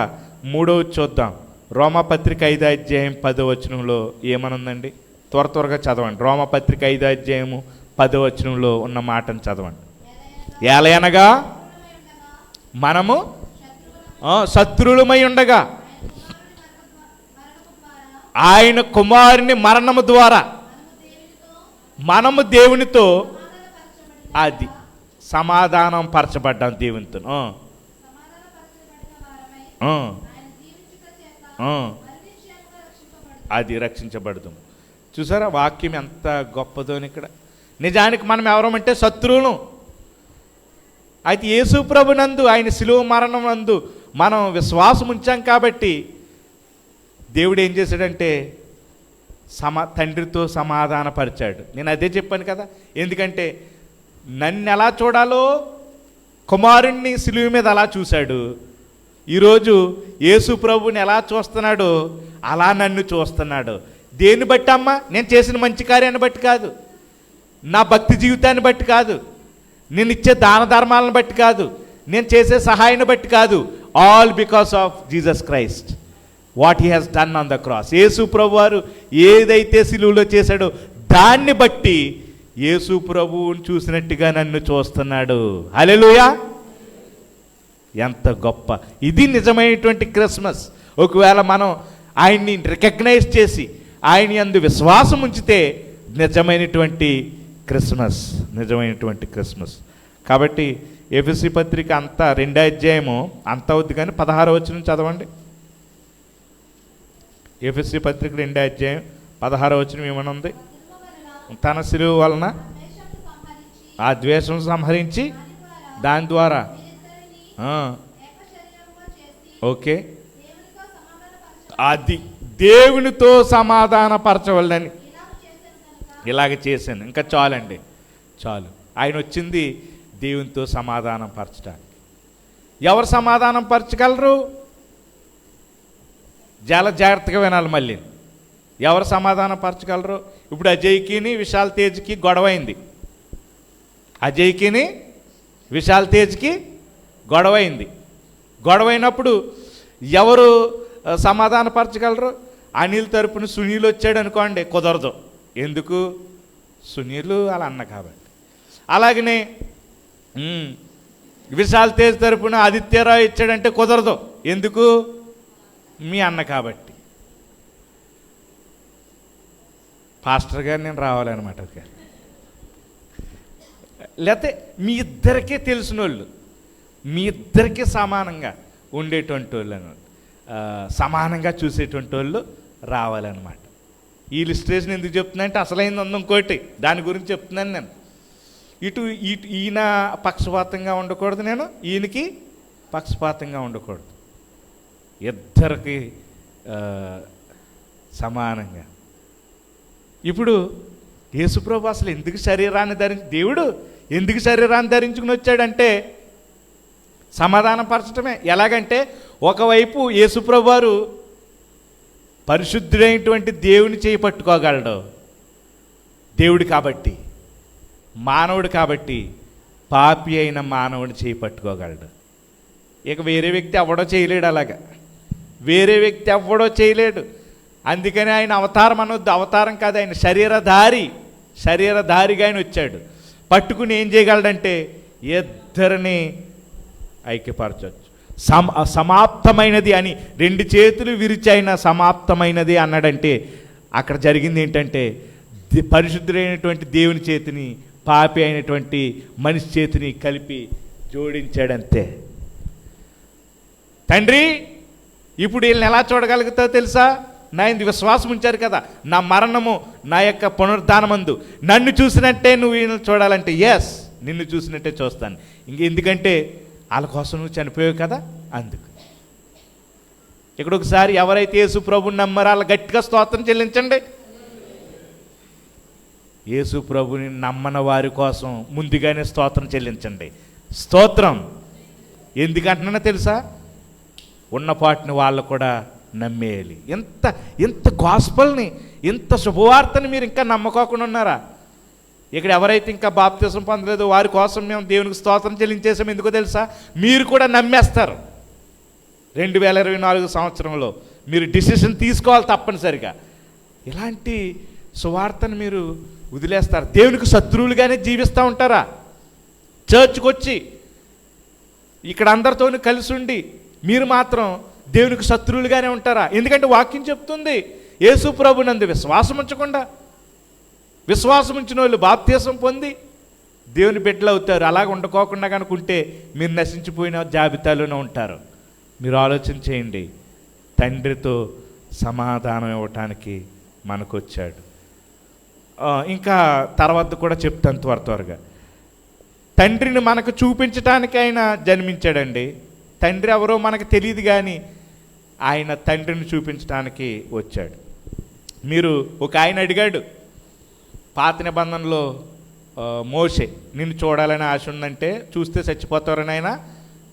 మూడవది చూద్దాం, రోమాపత్రిక 5వ అధ్యాయం 10వ వచనంలో ఏమనుందండి? త్వరగా చదవండి. రోమాపత్రిక 5వ అధ్యాయము 10వ వచనంలో ఉన్న మాటను చదవండి. ఏలయనగా మనము శత్రువులమై ఉండగా ఆయన కుమారుని మరణము ద్వారా మనము దేవునితో అది సమాధానం పరచబడ్డాం దేవునితో. అది రక్షించబడదు. చూసారా వాక్యం ఎంత గొప్పదో ఇక్కడ. నిజానికి మనం ఎవరమంటే శత్రువులు. అయితే యేసుప్రభు నందు, ఆయన శిలువ మరణం నందు మనం విశ్వాసం ఉంచాం కాబట్టి దేవుడు ఏం చేశాడంటే తండ్రితో సమాధానపరిచాడు. నేను అదే చెప్పాను కదా, ఎందుకంటే నన్ను ఎలా చూడాలో కుమారుణ్ణి శిలువ మీద అలా చూశాడు. ఈరోజు యేసు ప్రభుని ఎలా చూస్తున్నాడో అలా నన్ను చూస్తున్నాడు. దేన్ని బట్టి అమ్మా? నేను చేసిన మంచి కార్యాన్ని బట్టి కాదు, నా భక్తి జీవితాన్ని బట్టి కాదు, నేను ఇచ్చే దాన ధర్మాలను బట్టి కాదు, నేను చేసే సహాయాన్ని బట్టి కాదు. All because of Jesus Christ, what he has done on the cross. Yesu ప్రభు వారు ఏదైతే సిలువలో చేశాడో దాన్ని బట్టి యేసు ప్రభువుని చూసినట్టుగా నన్ను చూస్తున్నాడు. హల్లెలూయా! ఎంత గొప్ప! ఇది నిజమైనటువంటి క్రిస్మస్. ఒకవేళ మనం ఆయన్ని రికగ్నైజ్ చేసి ఆయన యందు విశ్వాసం ఉంచితే నిజమైనటువంటి క్రిస్మస్, నిజమైనటువంటి క్రిస్మస్. కాబట్టి ఎఫెసీ పత్రిక అంతా 2వ అధ్యాయము అంత అవుద్ది, కానీ 16వ వచనం చదవండి. ఎఫెసీ పత్రిక 2వ అధ్యాయం 16వ వచనం ఏమనుంది? తన శిలువ వలన ఆ ద్వేషం సంహరించి దాని ద్వారా ఓకే అది దేవునితో సమాధానపరచవలని ఇలాగ చేశాను. ఇంకా చాలండి, చాలు. ఆయన వచ్చింది దేవునితో సమాధానం పరచడానికి. ఎవరు సమాధానం పరచగలరు? చాలా జాగ్రత్తగా వినాలి మళ్ళీ. ఎవరు సమాధానం పరచగలరు? ఇప్పుడు అజయ్కిని విశాల్ తేజ్కి గొడవైంది. అజయ్కిని విశాల్ తేజ్కి గొడవైంది. గొడవైనప్పుడు ఎవరు సమాధానపరచగలరు? అనిల్ తరపున సునీల్ వచ్చాడు అనుకోండి, కుదరదు. ఎందుకు? సునీల్ అలా అన్న కాబట్టి. అలాగనే విశాల్ తేజ్ తరపున ఆదిత్యరావు ఇచ్చాడంటే కుదరదు. ఎందుకు? మీ అన్న కాబట్టి. పాస్టర్ గారు నేను రావాలన్నమాట. లేకపోతే మీ ఇద్దరికే తెలిసిన వాళ్ళు, మీ ఇద్దరికీ సమానంగా ఉండేటువంటి వాళ్ళు అనమాట, సమానంగా చూసేటువంటి వాళ్ళు రావాలన్నమాట. ఈ లిస్ట్రేషన్ ఎందుకు చెప్తున్నా అంటే అసలైంది ఉంది ఇంకోటి, దాని గురించి చెప్తున్నాను నేను. ఇటు ఈయన పక్షపాతంగా ఉండకూడదు, నేను ఈయనకి పక్షపాతంగా ఉండకూడదు, ఇద్దరికి సమానంగా. ఇప్పుడు యేసుప్రభు అసలు ఎందుకు శరీరాన్ని దేవుడు ఎందుకు శరీరాన్ని ధరించుకుని వచ్చాడంటే సమాధానపరచడమే. ఎలాగంటే ఒకవైపు యేసుప్రభు వారు పరిశుద్ధుడైనటువంటి దేవుని చేయి పట్టుకోగలడు, దేవుడు కాబట్టి, మానవుడు కాబట్టి పాపి అయిన మానవుని చేయి పట్టుకోగలడు. ఇక వేరే వ్యక్తి ఎవడో చేయలేడు, అలాగా వేరే వ్యక్తి ఎవడో చేయలేడు. అందుకని ఆయన అవతారం అనొద్దు, అవతారం కాదు, ఆయన శరీరధారిగా ఆయన వచ్చాడు. పట్టుకుని ఏం చేయగలడంటే ఇద్దరిని ఐక్యపరచవచ్చు. సమాప్తమైనది అని 2 చేతులు విరిచి ఆయన సమాప్తమైనది అన్నాడంటే అక్కడ జరిగింది ఏంటంటే పరిశుద్ధుడైనటువంటి దేవుని చేతిని పాపి అయినటువంటి మనిషి చేతిని కలిపి జోడించాడంతే. తండ్రి ఇప్పుడు వీళ్ళని ఎలా చూడగలుగుతావు తెలుసా? నా ఇందు విశ్వాసం ఉంచారు కదా, నా మరణము, నా యొక్క పునరుద్ధానమందు నన్ను చూసినట్టే నువ్వు వీళ్ళని చూడాలంటే ఎస్, నిన్ను చూసినట్టే చూస్తాను. ఎందుకంటే వాళ్ళ కోసం నువ్వు చనిపోయావు కదా, అందుకు. ఇక్కడ ఒకసారి ఎవరైతే యేసు ప్రభుని నమ్మారో వాళ్ళు గట్టిగా స్తోత్రం చెల్లించండి. యేసు ప్రభుని నమ్మని వారి కోసం ముందుగానే స్తోత్రం చెల్లించండి. స్తోత్రం. ఎందుకంటున్నా తెలుసా? ఉన్నపాటిని వాళ్ళు కూడా నమ్మేయాలి. ఇంత గాస్పల్ని, ఇంత శుభవార్తని మీరు ఇంకా నమ్మకోకుండా ఉన్నారా? ఇక్కడ ఎవరైతే ఇంకా బాప్తిసం పొందలేదో వారి కోసం మేము దేవునికి స్తోత్రం చెల్లించేసాం. ఎందుకో తెలుసా? మీరు కూడా నమ్మేస్తారు. 2024 సంవత్సరంలో మీరు డిసిషన్ తీసుకోవాలి తప్పనిసరిగా. ఇలాంటి సువార్తను మీరు వదిలేస్తారు. దేవునికి శత్రువులుగానే జీవిస్తూ ఉంటారా? చర్చ్కి వచ్చి ఇక్కడ అందరితోనూ కలిసి ఉండి మీరు మాత్రం దేవునికి శత్రువులుగానే ఉంటారా? ఎందుకంటే వాక్యం చెప్తుంది, యేసు ప్రభునందు విశ్వాసం ఉంచకుండా, విశ్వాసం ఉంచిన వాళ్ళు బాప్తిసం పొంది దేవుని బిడ్డలు అవుతారు. అలాగ ఉండకోకుండా కనుకుంటే మీరు నశించిపోయిన జాబితాలోనే ఉంటారు. మీరు ఆలోచన చేయండి. తండ్రితో సమాధానం ఇవ్వటానికి మనకు వచ్చాడు. ఇంకా తర్వాత కూడా చెప్తాను త్వరగా. తండ్రిని మనకు చూపించటానికి ఆయన జన్మించాడండి. తండ్రి ఎవరో మనకు తెలియదు, కానీ ఆయన తండ్రిని చూపించడానికి వచ్చాడు. మీరు ఒక ఆయన అడిగాడు, పాత నిబంధనలో మోషే, నిన్ను చూడాలని ఆశ ఉందంటే చూస్తే చచ్చిపోతారని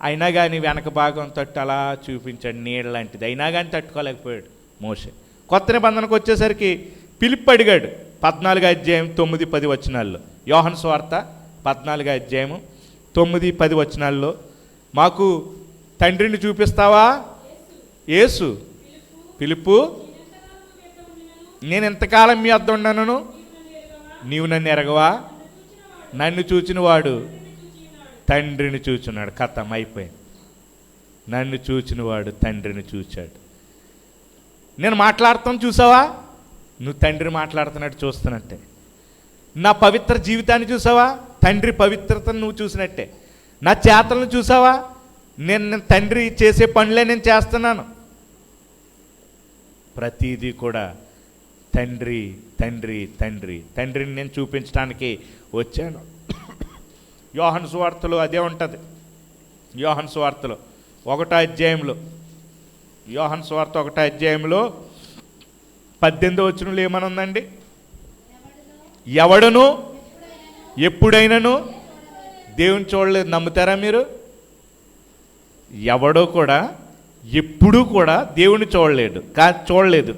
అయినా కానీ వెనక భాగం తట్టు అలా చూపించాడు, నీడ లాంటిది. అయినా కానీ తట్టుకోలేకపోయాడు మోషే. కొత్త నిబంధనకు వచ్చేసరికి ఫిలిప్ అడిగాడు, 14 అధ్యాయం 9, 10 వచనాల్లో. యోహాను సువార్త 14 అధ్యాయం 9, 10 వచనాల్లో, మాకు తండ్రిని చూపిస్తావా? యేసు ఫిలిప్పు, నేను ఎంతకాలం మీ వద్ద ఉన్నాను, నీవు నన్ను ఎరగవా? నన్ను చూచిన వాడు తండ్రిని చూచున్నాడు. కథం అయిపోయింది. నన్ను చూచిన వాడు తండ్రిని చూచాడు. నేను మాట్లాడతాను చూసావా? నువ్వు తండ్రి మాట్లాడుతున్నట్టు చూస్తున్నట్టే. నా పవిత్ర జీవితాన్ని చూసావా? తండ్రి పవిత్రతను నువ్వు చూసినట్టే. నా చేతలను చూసావా? నేను తండ్రి చేసే పనులే నేను చేస్తున్నాను. ప్రతిదీ కూడా తండ్రి తండ్రి తండ్రి తండ్రిని నేను చూపించడానికి వచ్చాను. యోహాను సువార్తలో అదే ఉంటుంది. యోహాను సువార్తలో 1వ అధ్యాయంలో, యోహాను సువార్త 1వ అధ్యాయంలో 18వ వచనంలో ఏమని ఉందండి? ఎవడును ఎప్పుడైనాను దేవుని చూడలేదు. నమ్ముతారా మీరు? ఎవడో కూడా ఎప్పుడూ కూడా దేవుని చూడలేదు.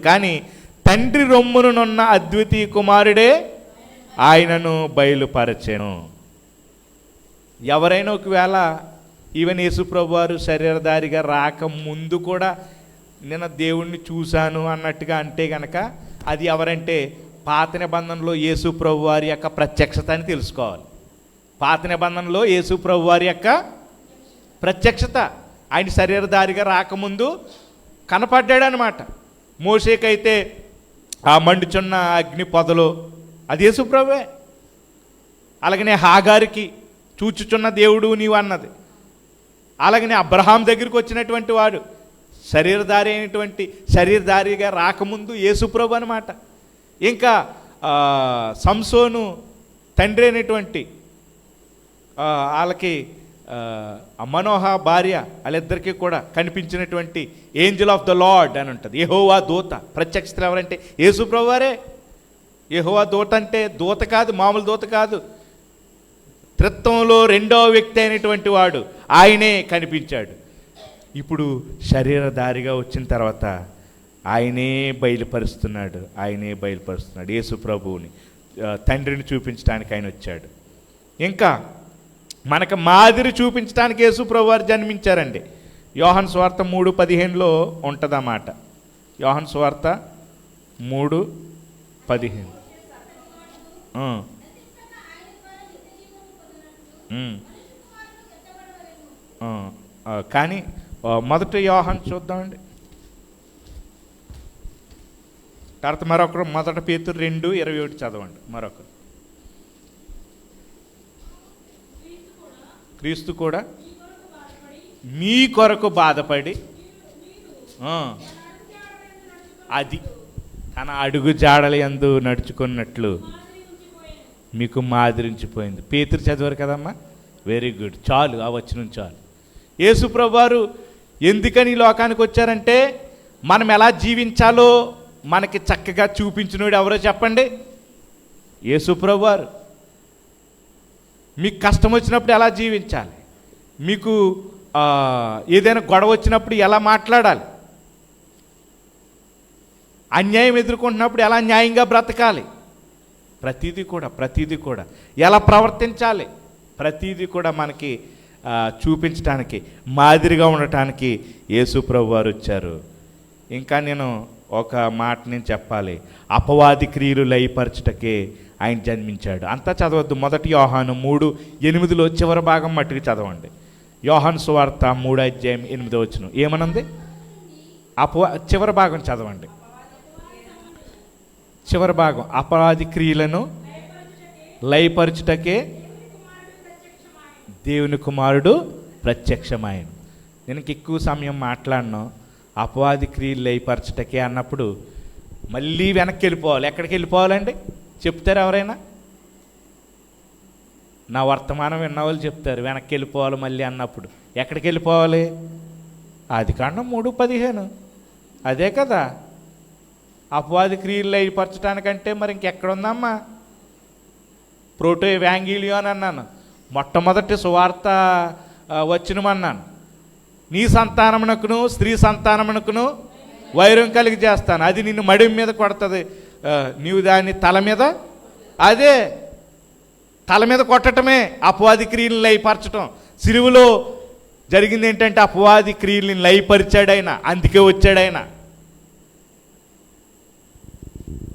కానీ తండ్రి రొమ్మునున్న అద్వితీయ కుమారుడే ఆయనను బయలుపరచెను. ఎవరైనా ఒకవేళ ఈవెన్ యేసుప్రభు వారు శరీరధారిగా రాకముందు కూడా నేను దేవుణ్ణి చూశాను అన్నట్టుగా అంటే కనుక అది ఎవరంటే పాత నిబంధనలో యేసుప్రభు వారి యొక్క ప్రత్యక్షత అని తెలుసుకోవాలి. పాత నిబంధనలో యేసుప్రభు వారి యొక్క ప్రత్యక్షత, ఆయన శరీరధారిగా రాకముందు కనపడ్డాడు అనమాట. మోషేకైతే ఆ మండుచున్న అగ్ని పొదలో అది యేసుప్రభువే. అలాగనే హాగారికి చూచుచున్న దేవుడు నీవు అన్నది. అలాగనే అబ్రహాం దగ్గరికి వచ్చినటువంటి వాడు శరీరధారిగా రాకముందు యేసుప్రభు అనమాట. ఇంకా సంసోను తండ్రి అయినటువంటి వాళ్ళకి మనోహ భార్య, వాళ్ళిద్దరికీ కూడా కనిపించినటువంటి ఏంజల్ ఆఫ్ ద లార్డ్ అని ఉంటుంది. యెహోవా దూత. ప్రత్యక్షతలు ఎవరంటే యేసుప్రభు వారే. యెహోవా దూత అంటే దూత కాదు, మామూలు దూత కాదు. త్రిత్వంలో 2వ వ్యక్తి అయినటువంటి వాడు ఆయనే కనిపించాడు. ఇప్పుడు శరీరధారిగా వచ్చిన తర్వాత ఆయనే బయలుపరుస్తున్నాడు. యేసు ప్రభువుని తండ్రిని చూపించడానికి ఆయన వచ్చాడు. ఇంకా మనకు మాదిరి చూపించడానికి యేసు ప్రభువారు జన్మించారండి. యోహాను సువార్త 3:15 ఉంటుందన్నమాట. యోహాను సువార్త 3:15. కానీ మొదటి యోహాను చూద్దామండి. తర్వాత మరొకరు మొదటి పేతురు 2:21 చదవండి. మరొకరు, క్రీస్తు కూడా మీ కొరకు బాధపడి అది తన అడుగు జాడల యందు నడుచుకున్నట్లు మీకు మాదిరించిపోయింది. పేతురు చదివారు కదమ్మా, వెరీ గుడ్. చాలు, ఆ వచనం చాలు. యేసు ప్రభువారు ఎందుకని ఈ లోకానికి వచ్చారంటే మనం ఎలా జీవించాలో మనకి చక్కగా చూపించినోడు ఎవరో చెప్పండి? యేసు ప్రభువారు. మీకు కష్టం వచ్చినప్పుడు ఎలా జీవించాలి, మీకు ఏదైనా గొడవ వచ్చినప్పుడు ఎలా మాట్లాడాలి, అన్యాయం ఎదుర్కొంటున్నప్పుడు ఎలా న్యాయంగా బ్రతకాలి, ప్రతిదీ కూడా ఎలా ప్రవర్తించాలి, ప్రతిదీ కూడా మనకి చూపించడానికి, మాదిరిగా ఉండటానికి యేసు ప్రభువారు వచ్చారు. ఇంకా నేను ఒక మాట నేను చెప్పాలి. అపవాది క్రియలు లయపరచుటకే ఆయన జన్మించాడు. అంతా చదవద్దు. మొదటి యోహాను 3:8 చివరి భాగం మట్టుకు చదవండి. యోహాను సువార్త 3:8 ఏమనుంది? చివరి భాగం చదవండి. చివరి భాగం, అపవాది క్రియలను లయపరచుటకే దేవుని కుమారుడు ప్రత్యక్షమాయన. నేను ఎక్కువ సమయం మాట్లాడను. అపవాది క్రియలు లయపరచుటకే అన్నప్పుడు మళ్ళీ వెనక్కి వెళ్ళిపోవాలి. ఎక్కడికి వెళ్ళిపోవాలండి చెప్తారు ఎవరైనా? నా వర్తమానం విన్నవాళ్ళు చెప్తారు వెనక్కి వెళ్ళిపోవాలి మళ్ళీ అన్నప్పుడు. ఎక్కడికి వెళ్ళిపోవాలి? ఆదికాండం 3:15 అదే కదా. అపవాది క్రియలు లయపరచడానికంటే మరి ఇంకెక్కడ ఉందమ్మా? ప్రోటో ఎవాంగెలియోన్ అన్నాను, మొట్టమొదటి సువార్త వచనమన్నాను. నీ సంతానమునకును స్త్రీ సంతానమునకును వైరం కలిగి చేస్తాను, అది నిన్ను మడిం మీద కొడుతుంది, నీవు దాన్ని తల మీద, అదే తల మీద కొట్టడమే అపవాది క్రియలను లయపరచటం. సిలువలో జరిగింది ఏంటంటే అపవాది క్రియలను లయపరిచాడైనా, అందుకే వచ్చాడైనా.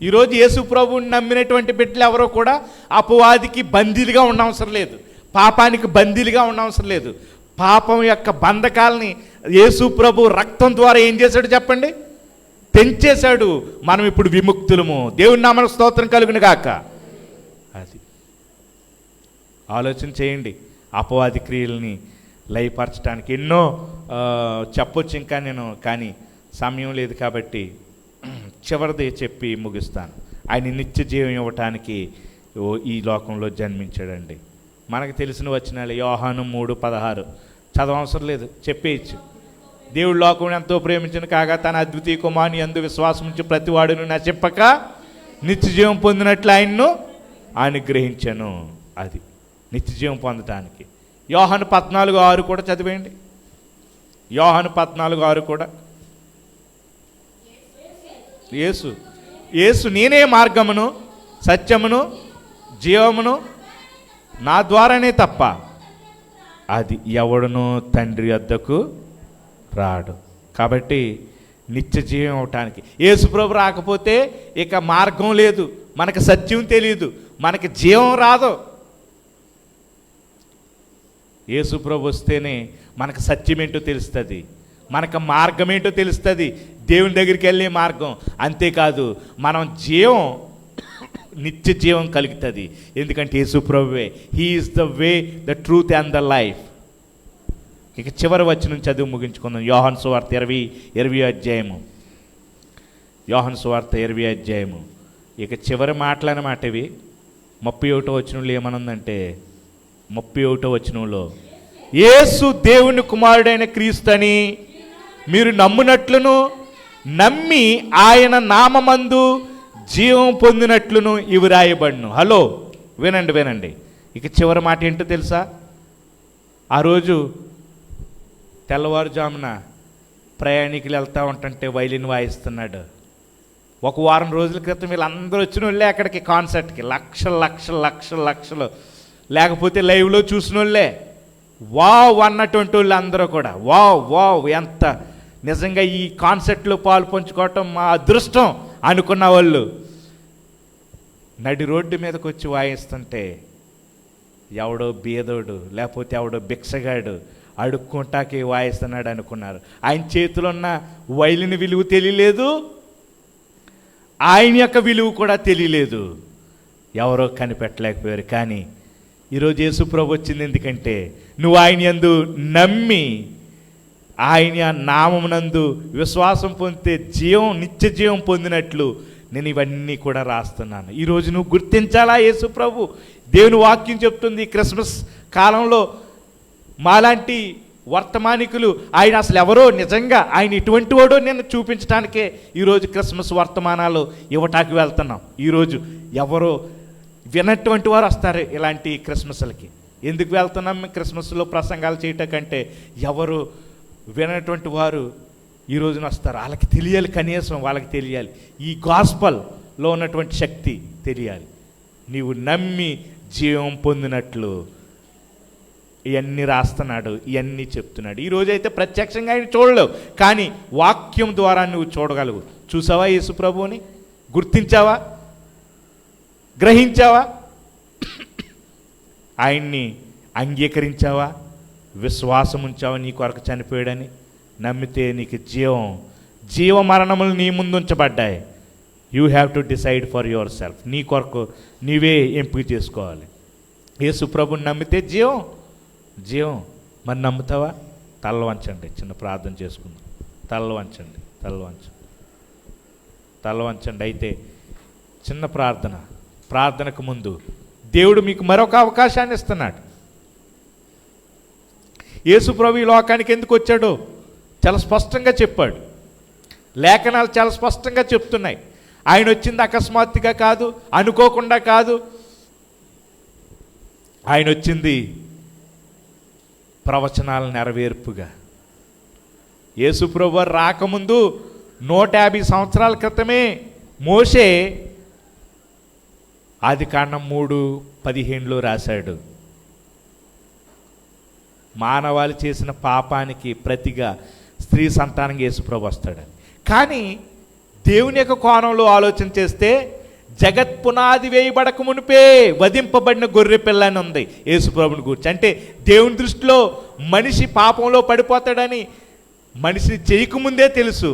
ఈరోజు యేసు ప్రభువుని నమ్మినటువంటి బిడ్డలు ఎవరో కూడా అపవాదికి బందీలుగా ఉండవసరం లేదు, పాపానికి బందీలుగా ఉండవసరం లేదు. పాపం యొక్క బంధకాలని యేసు ప్రభు రక్తం ద్వారా ఏం చేశాడు చెప్పండి? తెంచేశాడు. మనం ఇప్పుడు విముక్తులము. దేవుని నామమునకు స్తోత్రం కలుగును గాక. అది ఆలోచన చేయండి. అపవాది క్రియల్ని లయపరచడానికి ఎన్నో చెప్పొచ్చు ఇంకా నేను, కానీ సమయం లేదు కాబట్టి చివరిది చెప్పి ముగిస్తాను. ఆయన నిత్య జీవం ఇవ్వటానికి ఈ లోకంలో జన్మించాడండి. మనకు తెలిసిన వచనాలు యోహాను 3:16 చదవవసరం లేదు, చెప్పేయచ్చు. దేవుడు లోకం ఎంతో ప్రేమించిన కాగా తన అద్వితీయ కుమారుని యందు విశ్వాసం ఉంచి ప్రతివాడును నశింపక నిత్య జీవం పొందినట్లు ఆయన్ను అనుగ్రహించాను. అది నిత్య జీవం పొందటానికి. యోహాను 14:6 కూడా చదివేయండి. యోహాను 14:6 కూడా. యేసు నేనే మార్గమును సత్యమును జీవమును, నా ద్వారానే తప్ప అది ఎవడునూ తండ్రి వద్దకు రాడు. కాబట్టి నిత్య జీవం అవటానికి యేసు ప్రభు రాకపోతే ఇక మార్గం లేదు, మనకు సత్యం తెలియదు, మనకి జీవం రాదు. యేసు ప్రభు వస్తేనే మనకు సత్యం ఏంటో తెలుస్తుంది, మనకు మార్గం ఏంటో తెలుస్తుంది, దేవుని దగ్గరికి వెళ్ళే మార్గం. అంతేకాదు మనం జీవం, నిత్య జీవం కలుగుతుంది. ఎందుకంటే యేసు ప్రభువే, he is the way, the truth and the life. ఇక చివరి వచనం చదివి ముగించుకుందాం. యోహాను సువార్త 20 అధ్యాయము. యోహాను సువార్త 20 అధ్యాయము. ఇక చివరి మాటలన్నమాట ఇవి. 31వ వచనంలో ఏమనుందంటే, 31వ వచనంలో యేసు దేవుని కుమారుడైన క్రీస్తు అని మీరు నమ్మునట్లును, నమ్మి ఆయన నామమందు జీవం పొందినట్లును ఇవి రాయబడును. హలో, వినండి. ఇక చివరి మాట ఏంటో తెలుసా? ఆ రోజు తెల్లవారుజామున ప్రయాణికులు వెళ్తూ ఉంటుంటే వైలిన్ వాయిస్తున్నాడు. ఒక వారం రోజుల క్రితం వీళ్ళందరూ వచ్చిన వాళ్ళే అక్కడికి కాన్సర్ట్కి, లక్షలు లేకపోతే లైవ్లో చూసిన వాళ్ళే. వావ్ అన్నటువంటి వాళ్ళు అందరూ కూడా వావ్ వావ్ ఎంత నిజంగా ఈ కాన్సెప్ట్లో పాలు పంచుకోవటం మా అదృష్టం అనుకున్న వాళ్ళు నడి రోడ్డు మీదకి వచ్చి వాయిస్తుంటే ఎవడో బీదోడు లేకపోతే ఎవడో భిక్షగాడు అడుక్కుంటాకి వాయిస్తున్నాడు అనుకున్నారు. ఆయన చేతిలో ఉన్న వైలిన్ విలువ తెలియలేదు, ఆయన యొక్క విలువ కూడా తెలియలేదు, ఎవరో కనిపెట్టలేకపోయారు. కానీ ఈరోజు యేసు ప్రభు వచ్చింది ఎందుకంటే నువ్వు ఆయన యందు నమ్మి ఆయన నామమునందు విశ్వాసం పొందితే జీవం, నిత్య జీవం పొందినట్లు నేను ఇవన్నీ కూడా రాస్తున్నాను. ఈరోజు నువ్వు గుర్తించాలా యేసు ప్రభు. దేవుని వాక్యం చెప్తుంది క్రిస్మస్ కాలంలో మాలాంటి వర్తమానికులు ఆయన అసలు ఎవరో, నిజంగా ఆయన ఇటువంటి వాడో నేను చూపించడానికే ఈరోజు క్రిస్మస్ వర్తమానాలు ఇవ్వటానికి వెళ్తున్నాం. ఈరోజు ఎవరో వినటువంటి వారు వస్తారు ఇలాంటి క్రిస్మస్లకి. ఎందుకు వెళ్తున్నాం క్రిస్మస్లో ప్రసంగాలు చేయటం కంటే ఎవరు వినటువంటి వారు ఈ రోజున వస్తారు. వాళ్ళకి తెలియాలి, కనీసం వాళ్ళకి తెలియాలి ఈ గాస్పల్లో ఉన్నటువంటి శక్తి తెలియాలి. నీవు నమ్మి జీవం పొందినట్లు ఇవన్నీ రాస్తున్నాడు, ఇవన్నీ చెప్తున్నాడు. ఈరోజైతే ప్రత్యక్షంగా ఆయన చూడలేవు, కానీ వాక్యం ద్వారా నువ్వు చూడగలవు. చూసావా యేసు ప్రభువుని? గుర్తించావా? గ్రహించావా? ఆయన్ని అంగీకరించావా? విశ్వాసం ఉంచావా నీ కొరకు చనిపోయాడని? నమ్మితే నీకు జీవ మరణములు నీ ముందు ఉంచబడ్డాయి. You have to decide for your self. నీ కొరకు నీవే ఎంపిక చేసుకోవాలి. యేసు ప్రభుని నమ్మితే జీవం. మరి నమ్ముతావా? తల్ల వంచండి, చిన్న ప్రార్థన చేసుకుందాం. తల్ల వంచండి. అయితే చిన్న ప్రార్థనకు ముందు దేవుడు మీకు మరొక అవకాశాన్ని ఇస్తున్నాడు. యేసు ప్రభు ఈ లోకానికి ఎందుకు వచ్చాడో చాలా స్పష్టంగా చెప్పాడు. లేఖనాలు చాలా స్పష్టంగా చెప్తున్నాయి. ఆయన వచ్చింది అకస్మాత్తుగా కాదు, అనుకోకుండా కాదు. ఆయన వచ్చింది ప్రవచనాల నెరవేర్పుగా. యేసు ప్రభు రాకముందు 150 సంవత్సరాల క్రితమే మోషే ఆదికాండం 3:15 రాశాడు, మానవాళి చేసిన పాపానికి ప్రతిగా స్త్రీ సంతానంగా యేసు ప్రభు వస్తాడని. కానీ దేవుని యొక్క కోణంలో ఆలోచన చేస్తే జగత్ పునాది వేయబడక మునిపే వధింపబడిన గొర్రె పిల్ల అని ఉంది యేసు ప్రభుని గురించి. అంటే దేవుని దృష్టిలో మనిషి పాపంలో పడిపోతాడని మనిషిని చేయకముందే తెలుసు.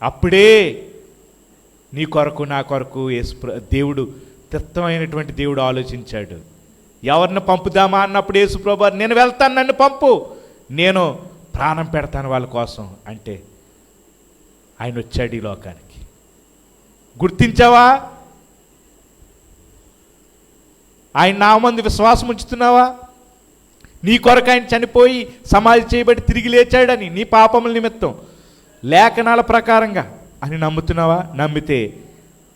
అప్పుడే నీ కొరకు నా కొరకు దేవుడు తిత్తమైనటువంటి దేవుడు ఆలోచించాడు. ఎవరిని పంపుదామా అన్నప్పుడు యేసు ప్రభు నేను వెళ్తాను, నన్ను పంపు, నేను ప్రాణం పెడతాను వాళ్ళ కోసం అంటే ఆయన వచ్చాడు ఈ లోకానికి. గుర్తించావా? ఆయన నామందు విశ్వాసం ఉంచుతున్నావా? నీ కొరకు ఆయన చనిపోయి సమాధి చేయబడి తిరిగి లేచాడని నీ పాపముల నిమిత్తం లేఖనాల ప్రకారంగా అని నమ్ముతున్నావా? నమ్మితే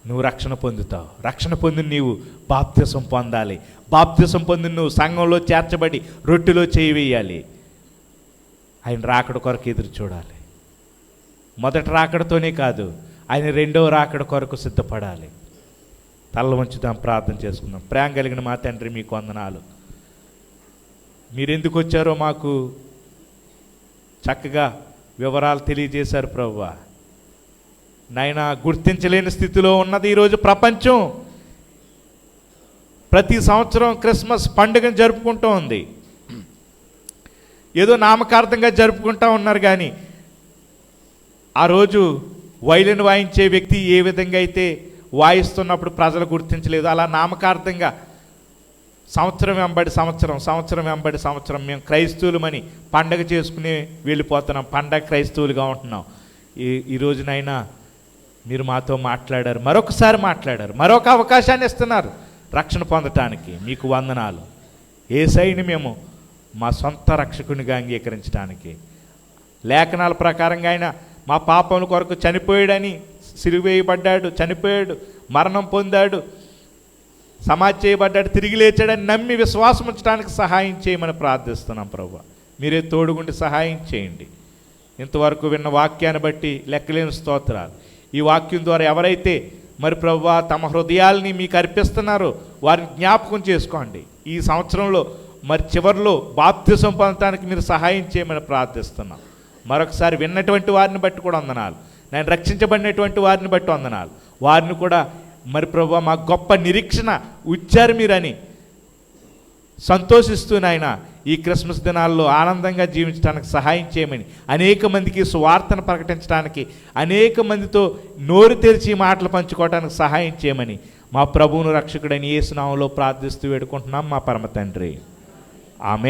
నువ్వు రక్షణ పొందుతావు. రక్షణ పొంది నీవు బాప్తిసం పొందాలి. బాప్తిసం పొంది నువ్వు సంఘంలో చేర్చబడి రొట్టెలో చేయి వేయాలి. ఆయన రాకడ కొరకు ఎదురు చూడాలి. మొదటి రాకడతోనే కాదు, ఆయన రెండవ రాకడ కొరకు సిద్ధపడాలి. తల్ల వంచుదాం, ప్రార్థన చేసుకుందాం. ప్రేమ కలిగిన మా తండ్రి, మీకు వందనాలు. మీరెందుకు వచ్చారో మాకు చక్కగా వివరాలు తెలియజేశారు ప్రభువా. నాయనా, గుర్తించలేని స్థితిలో ఉన్నది ఈరోజు ప్రపంచం. ప్రతి సంవత్సరం క్రిస్మస్ పండుగను జరుపుకుంటూ ఉంది. ఏదో నామకార్థంగా జరుపుకుంటూ ఉన్నారు. కానీ ఆ రోజు వైలిన్ వాయించే వ్యక్తి ఏ విధంగా అయితే వాయిస్తున్నప్పుడు ప్రజలు గుర్తించలేదు, అలా నామకార్థంగా సంవత్సరం వెంబడి సంవత్సరం మేము క్రైస్తవులమని పండగ చేసుకుని వెళ్ళిపోతున్నాం. పండగ క్రైస్తవులుగా ఉంటున్నాం. ఈ రోజునైనా మీరు మాతో మాట్లాడారు, మరొకసారి మాట్లాడారు, మరొక అవకాశాన్ని ఇస్తున్నారు రక్షణ పొందటానికి. మీకు వందనాలు. యేసయ్యని మేము మా సొంత రక్షకునిగా అంగీకరించడానికి, లేఖనాల ప్రకారంగా ఆయన మా పాపముల కొరకు చనిపోయాడని, సిలువ వేయబడ్డాడు, చనిపోయాడు, మరణం పొందాడు, సమాధి చేయబడ్డాడు, తిరిగి లేచాడని నమ్మి విశ్వాసం ఉంచడానికి సహాయం చేయమని ప్రార్థిస్తున్నాం ప్రభువా. మీరే తోడుగుండి సహాయం చేయండి. ఇంతవరకు విన్న వాక్యాన్ని బట్టి లెక్కలేని స్తోత్రాలు. ఈ వాక్యం ద్వారా ఎవరైతే మరి ప్రభువా తమ హృదయాల్ని మీకు అర్పిస్తున్నారో వారిని జ్ఞాపకం చేసుకోండి. ఈ సంవత్సరంలో మరి చివరిలో బాప్తిసం పొందడానికి మీరు సహాయం చేయమని ప్రార్థిస్తున్నాం. మరొకసారి విన్నటువంటి వారిని బట్టి కూడా వందనాలు. నేను రక్షించబడినటువంటి వారిని బట్టి వందనాలు. వారిని కూడా మరి ప్రభువా మా గొప్ప నిరీక్షణ ఉంచారు మీరని సంతోషిస్తూ నాయన ఈ క్రిస్మస్ దినాల్లో ఆనందంగా జీవించడానికి సహాయం చేయమని, అనేక మందికి సువార్తను ప్రకటించడానికి, అనేక మందితో నోరు తెరిచి మాటలు పంచుకోవడానికి సహాయం చేయమని మా ప్రభువును రక్షకుడైన యేసు నామములో ప్రార్థిస్తూ వేడుకుంటున్నాం మా పరమ తండ్రి. ఆమేన్.